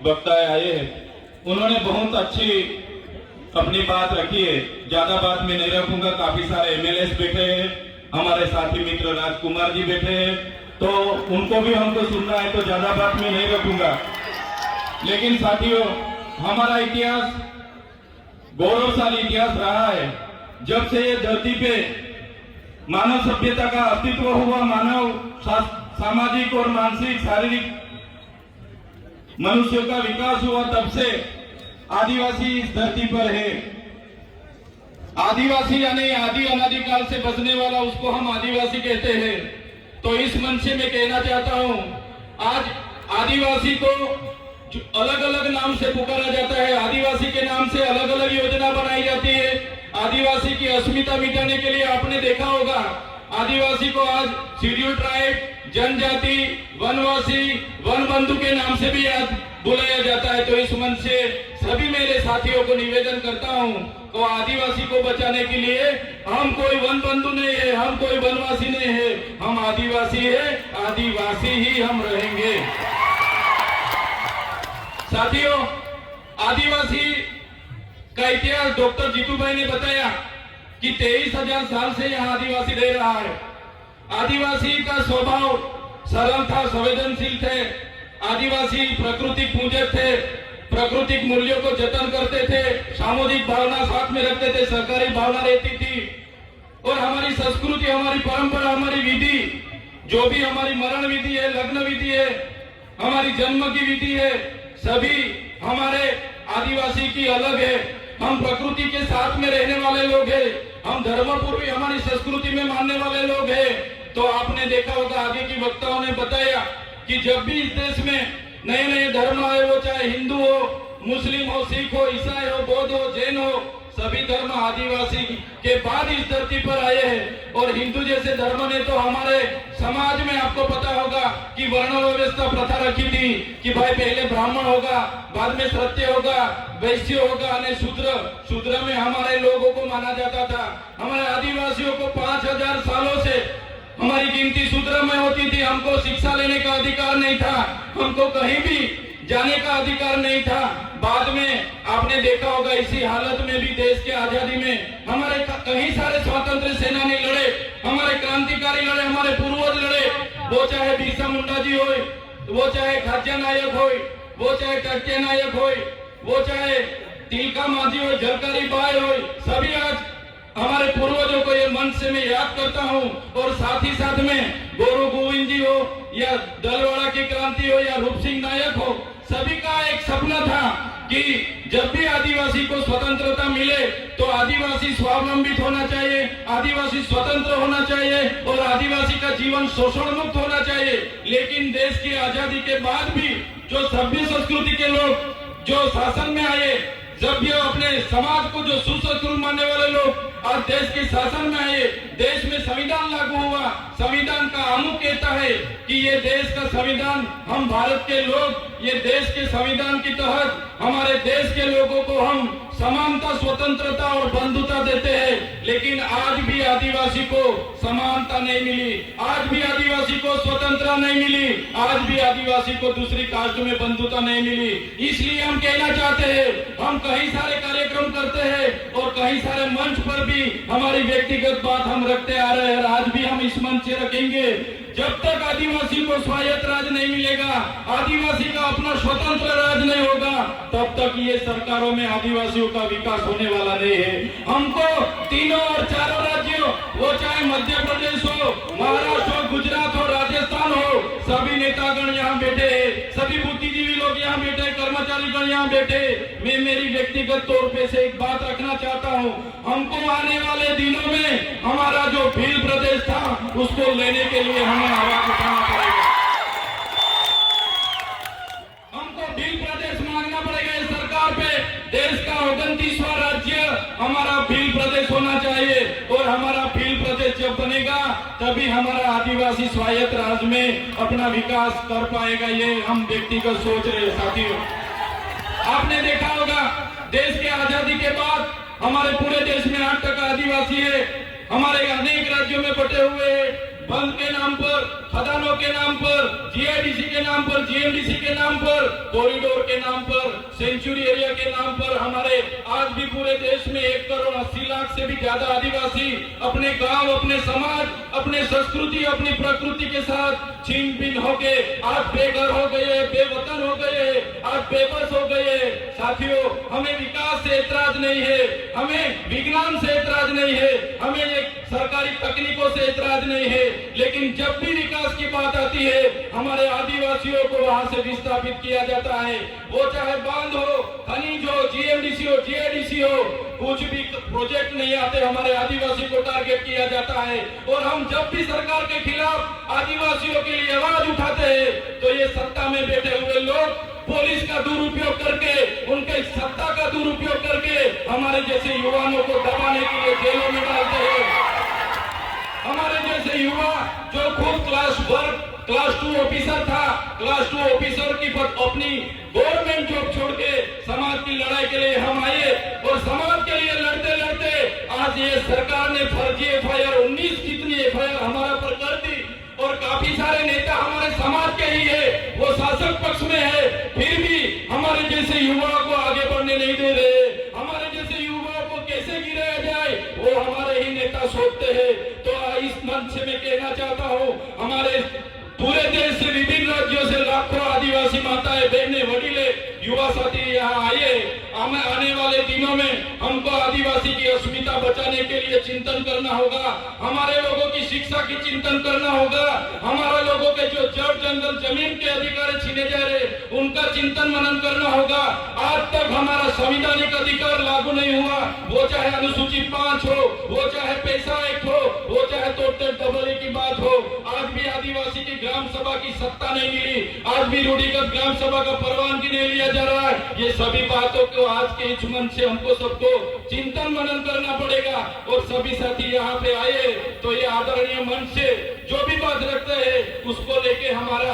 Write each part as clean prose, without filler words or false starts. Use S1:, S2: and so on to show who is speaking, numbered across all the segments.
S1: वक्ता आए हैं, उन्होंने बहुत अच्छी अपनी बात रखी है। ज्यादा बात मैं नहीं रखूंगा। काफी सारे एमएलए बैठे हैं, हमारे साथी मित्र राजकुमार जी बैठे हैं, तो उनको भी हमको सुनना है, तो ज्यादा बात मैं नहीं रखूंगा। लेकिन साथियों, हमारा इतिहास गौरवशाली इतिहास रहा है। जब से ये धरती पे मानव सभ्यता का अस्तित्व हुआ, मानव सामाजिक और मानसिक शारीरिक मनुष्यों का विकास हुआ, तब से आदिवासी इस धरती पर है। आदिवासी यानी आदि अनादिकाल से बसने वाला, उसको हम आदिवासी कहते हैं। तो इस मंच से मैं कहना चाहता हूं, आज आदिवासी को अलग अलग नाम से पुकारा जाता है, आदिवासी के नाम से अलग अलग योजना बनाई जाती है। आदिवासी की अस्मिता मिटाने के लिए आपने देखा होगा, आदिवासी को आज शेड्यूल ट्राइब, जनजाति, वनवासी, वन बंधु के नाम से भी याद बुलाया जाता है। तो इस मंच से सभी मेरे साथियों को निवेदन करता हूं, तो आदिवासी को बचाने के लिए हम कोई वन बंधु नहीं है, हम कोई वनवासी नहीं है, हम आदिवासी है, आदिवासी ही हम रहेंगे। साथियों, आदिवासी का इतिहास डॉक्टर जीतू भाई ने बताया कि 23,000 साल से यहाँ आदिवासी रह रहा है। आदिवासी का स्वभाव सरल था, संवेदनशील थे। आदिवासी प्राकृतिक पूजक थे, प्राकृतिक मूल्यों को जतन करते थे, सामुदायिक भावना साथ में रखते थे, सरकारी भावना रहती थी। और हमारी संस्कृति, हमारी परंपरा, हमारी विधि, जो भी हमारी मरण विधि है, लग्न विधि है, हमारी जन्म की विधि है, सभी हमारे आदिवासी की अलग है। हम प्रकृति के साथ में रहने वाले लोग हैं, हम धर्मपूर्वी हमारी संस्कृति में मानने वाले लोग हैं। तो आपने देखा होगा, आगे की वक्ताओं ने बताया कि जब भी इस देश में नए नए धर्म आए, वो चाहे हिंदू हो, मुस्लिम हो, सिख हो, ईसाई हो, बौद्ध हो, जैन हो, सभी धर्म आदिवासी के बाद इस धरती पर आए हैं। और हिंदू जैसे धर्म ने तो हमारे समाज में, आपको पता होगा कि वर्ण व्यवस्था प्रथा रखी थी कि भाई पहले ब्राह्मण होगा, बाद में क्षत्रिय होगा, वैश्य होगा, और शूद्र में हमारे लोगों को माना जाता था। हमारे आदिवासियों को 5,000 सालों से हमारी गिनती शूद्र में होती थी। हमको शिक्षा लेने का अधिकार नहीं था, हमको कहीं भी जाने का अधिकार नहीं था। बाद में आपने देखा होगा, इसी हालत में भी देश के आजादी में हमारे कई सारे स्वतंत्र सेनानी लड़े, हमारे क्रांतिकारी लड़े, हमारे पूर्वज लड़े। वो चाहे बिरसा मुंडा जी हो, वो चाहे खाज्या नायक हो, वो चाहे टक्के नायक हो, वो चाहे तिलका माझी हो, झलकारी बाई हो, सभी आज हमारे पूर्वजों को ये मंच से मैं याद करता हूँ। और साथ ही साथ में गोरू गोविंद जी हो, या दलवाड़ा की क्रांति हो, या रूप सिंह नायक हो, सभी का एक सपना था कि जब भी आदिवासी को स्वतंत्रता मिले तो आदिवासी स्वावलंबित होना चाहिए, आदिवासी स्वतंत्र होना चाहिए और आदिवासी का जीवन शोषण मुक्त होना चाहिए। लेकिन देश की आजादी के बाद भी जो सभ्य संस्कृति के लोग जो शासन में आए, जब ये अपने समाज को जो सुसंस्कृत मानने वाले लोग आज देश के शासन में आए, देश में संविधान लागू हुआ। संविधान का आमुख कहता है कि ये देश का संविधान, हम भारत के लोग ये देश के संविधान के तहत हमारे देश के लोगों को हम समानता, स्वतंत्रता और बंधुता देते हैं। लेकिन आज भी आदिवासी को समानता नहीं मिली, आज भी आदिवासी को स्वतंत्रता नहीं मिली, आज भी आदिवासी को दूसरी कास्ट में बंधुता नहीं मिली। इसलिए हम कहना चाहते हैं, हम कई सारे कार्यक्रम करते हैं और कई सारे मंच पर भी हमारी व्यक्तिगत बात हम रखते आ रहे हैं, आज भी हम इस मंच से रखेंगे। जब तक आदिवासी को स्वायत्त राज नहीं मिलेगा, आदिवासी का अपना स्वतंत्र राज नहीं होगा, तब तक ये सरकारों में आदिवासियों का विकास होने वाला नहीं है। हमको तीनों और चारों राज्यों, वो चाहे मध्य प्रदेश हो, महाराष्ट्र हो, गुजरात हो, राजस्थान हो, सभी नेतागण यहाँ बैठे हैं, सभी बुद्धिजीवी लोग यहाँ बैठे, कर्मचारीगण यहाँ बैठे। मैं मेरी व्यक्तिगत तौर पे से एक बात रखना चाहता हूँ, हमको आने वाले दिनों में हमारा जो भील प्रदेश था उसको लेने के लिए हमें आवाज उठाना पड़ेगा। हमको भील प्रदेश मांगना पड़ेगा इस सरकार पे। देश का 29वां राज्य हमारा भील प्रदेश होना चाहिए और हमारा भील प्रदेश जब बनेगा तभी हमारा आदिवासी स्वायत्त राज्य में अपना विकास कर पाएगा। ये हम व्यक्तिगत सोच रहे साथियों। आपने देखा होगा, देश के आजादी के बाद हमारे पूरे देश में 8% आदिवासी है, हमारे अनेक राज्यों में बटे हुए बंद के नाम पर, खदानों के नाम पर, जीआईडीसी के नाम पर, जीएमडीसी के नाम पर, कॉरिडोर के नाम पर, सेंचुरी एरिया के नाम पर हमारे आज भी पूरे देश में 1,80,00,000 से भी ज्यादा आदिवासी अपने गांव, अपने समाज, अपने संस्कृति, अपनी प्रकृति के साथ छीन बीन होके आज बेघर हो गए, बेवतन हो गए, आज बेबस हो गए। साथियों, हमें विकास से एतराज नहीं है, हमें विज्ञान से एतराज नहीं है, हमें एक सरकारी तकनीकों से एतराज नहीं है, लेकिन जब भी विकास की बात आती है हमारे आदिवासियों को वहां से विस्थापित किया जाता है। वो चाहे बांध हो, खनिज हो, जीएमडीसी हो, जीआईडीसी हो, कुछ भी प्रोजेक्ट नहीं आते हमारे आदिवासी को टारगेट किया जाता है। और हम जब भी सरकार के खिलाफ आदिवासियों के लिए आवाज उठाते हैं तो ये सत्ता में बैठे हुए लोग पुलिस का दुरुपयोग करके, उनके सत्ता का दुरुपयोग करके हमारे जैसे युवाओं को दबाने के लिए जेलों में डालते हैं। हमारे जैसे युवा जो खुद क्लास 2 ऑफिसर था, क्लास 2 ऑफिसर की अपनी गवर्नमेंट जॉब छोड़ के समाज की लड़ाई के लिए हम आए और समाज के लिए लड़ते लड़ते आज ये सरकार ने फर्जी एफआईआर 19 कितनी एफआईआर हमारे पर कर दी और काफी सारे नेता हमारे समाज के ही है, वो शासक पक्ष में है, फिर भी हमारे जैसे युवाओं को आगे बढ़ने नहीं दे रहे। हमारे जैसे युवाओं को कैसे गिराया जाए वो हमारे ही नेता सोचते हैं। तो इस मंच से मैं कहना चाहता हूँ, हमारे पूरे देश से विभिन्न राज्यों से लाखों आदिवासी माताएं, बहनें, वडीले, युवा साथी यहाँ आए। हमें आने वाले दिनों में हमको आदिवासी की अस्मिता बचाने के लिए चिंतन करना होगा, हमारे लोगों की शिक्षा की चिंतन करना होगा, हमारे लोगों के जो जड़ जंगल जमीन के अधिकार छीने जा रहे उनका चिंतन मनन करना होगा। आज तक हमारा संवैधानिक अधिकार लागू नहीं हुआ, वो चाहे अनुसूचित 5 हो, वो चाहे पैसा एक्ट हो, वो चाहे तोड़ते डबली की बात हो। आज भी आदिवासी की ग्राम सभा की सत्ता नहीं मिली, आज भी रूढ़िगत ग्राम सभा का परवानगी नहीं लिया जा रहा है। ये सभी बातों को आज के इस मंच से हमको सबको चिंतन मनन करना पड़ेगा। और सभी साथी यहाँ पे आए तो ये आदरणीय मंच से जो भी बात रखते हैं उसको लेके हमारा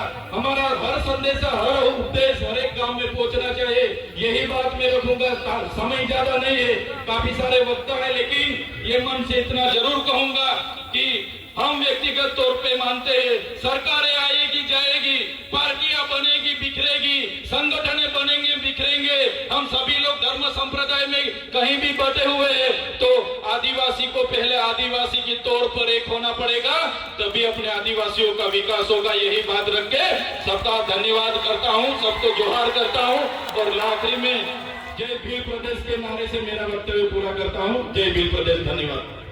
S1: हर संदेश, हर उपदेश हर एक गांव में पहुंचना चाहिए। यही बात मैं रखूंगा। समय ज्यादा नहीं है, काफी सारे वक्ता है, लेकिन ये मंच से इतना जरूर कहूंगा कि हम व्यक्तिगत तौर पे मानते हैं सरकारें आएगी जाएगी, पार्टियां बनेगी बिखरेगी, संगठनें बनेंगे बिखरेंगे, हम सभी लोग धर्म संप्रदाय में कहीं भी बटे हुए हैं, तो आदिवासी को पहले आदिवासी की तौर पर एक होना पड़ेगा, तभी अपने आदिवासियों का विकास होगा। यही बात रख के सबका धन्यवाद करता हूँ, सबको जोहार करता हूँ और आखिरी में जय भील प्रदेश के नारे से मेरा वक्तव्य पूरा करता हूँ। जय भील प्रदेश, धन्यवाद।